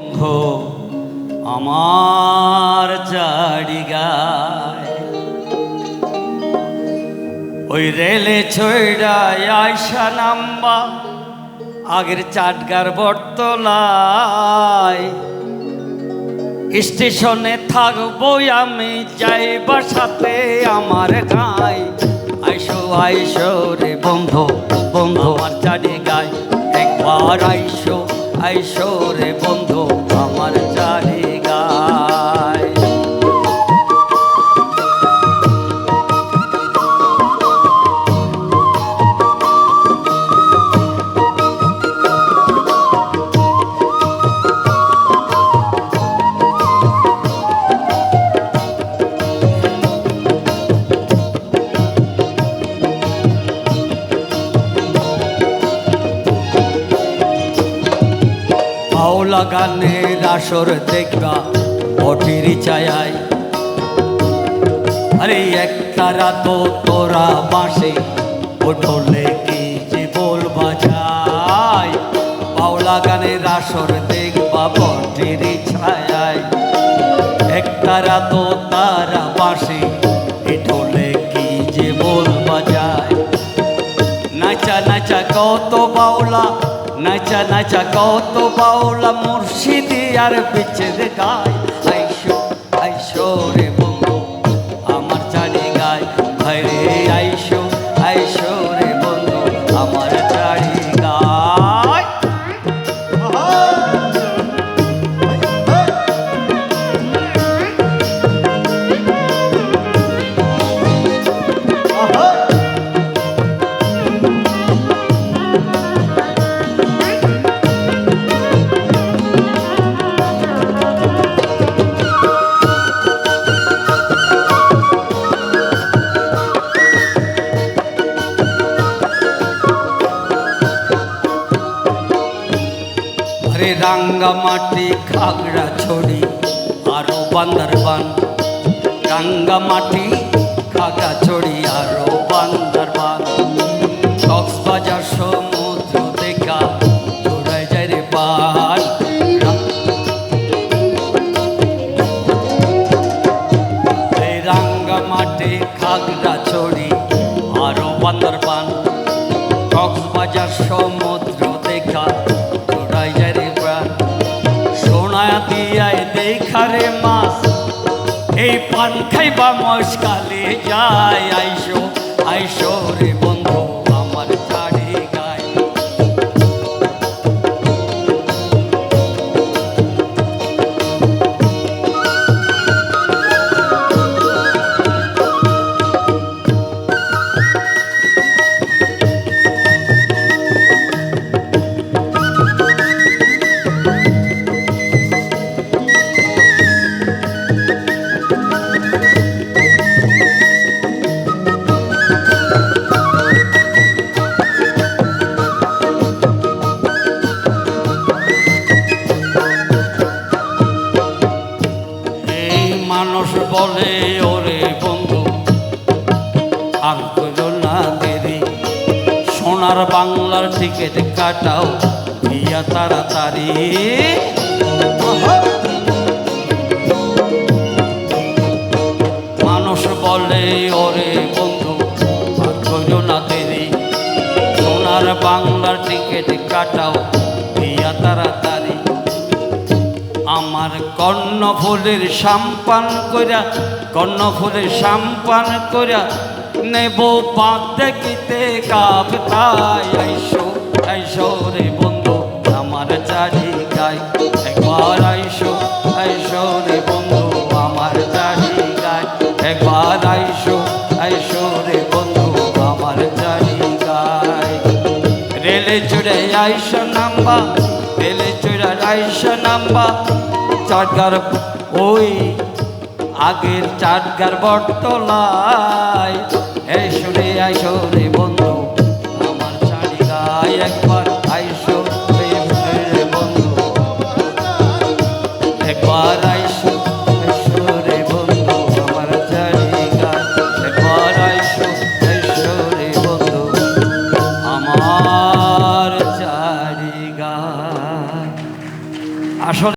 বন্ধু আমার চারিগায় ওই রেলে ছড়ায় আয়সা নাম্বা আগের চাটগার বটতলায় স্টেশনে থাকবো আমি যাইবার সাথে আমার গায় আইসো আইসো রে বন্ধু বন্ধু আমার চারিগায় একবার আইসো আইসো রে বন্ধু আমার চারিগায় বাউলা গানের আসর দেখবা বটির ছায়ায় আরে একটা রাত তোরা বাঁশে ওঠলে কি যে বল বাজায় বাউলা গানের আসর দেখবা বটির ছায়ায় একটা রাত তারা বাঁশে ওঠলে কি যে বল বাজায় নাচা নাচা কত বাউলা নাচা নাচা কত বাউলা মুর্শিদি আর পিছের গায় আইসো আইসো রে বন্ধু আমার চারিগায় ভাই রে আইসো আইসো রে বন্ধু আমার চারিগায় রাঙ্গামাটি খাগড়াছড়ি আরো বান্দরবান রাঙ্গামাটি খাগড়াছড়ি আরো বান্দরবান কক্সবাজার সমুদ্র দেখা তোরাই যায় রে পার রাঙ্গামাটি খাগড়াছড়ি আরো বান্দরবান কক্সবাজার সমুদ্র দেখা তোরাই যায় রে দিয়ায় দেখারে মাছ এই পান খাইবা মশকালে যায় আইসো আইসো রে বন্ধু আমার চারিগায় মানুষ বলে ওরে বন্ধু আর করো না দেরি সোনার বাংলার টিকিট কাটাও ইয়া তাড়াতাড়ি মানুষ বলে ওরে বন্ধু আর করো না দেরি সোনার বাংলার টিকিট কাটাও ইয়া তাড়াতাড়ি আমার কর্ণফুলের সাম্পান কইরা কর্ণফুলের সাম্পান কইরা নেব পাক দেখিতে কাবতাই আইসো আইসো রে বন্ধু আমার চারিগায় একবার আইসো আইসো রে বন্ধু আমার চারিগায় একবার আইসো আইসো রে বন্ধু আমার চারিগায় রেলে চড়ে আইসো নাম্বা রেলে চড়ে আইসো নাম্বা চাটগার ওই আগের চাটগার বটতলায় এই শুনে আইসো রে বন্ধু আমার চারিগায় একবার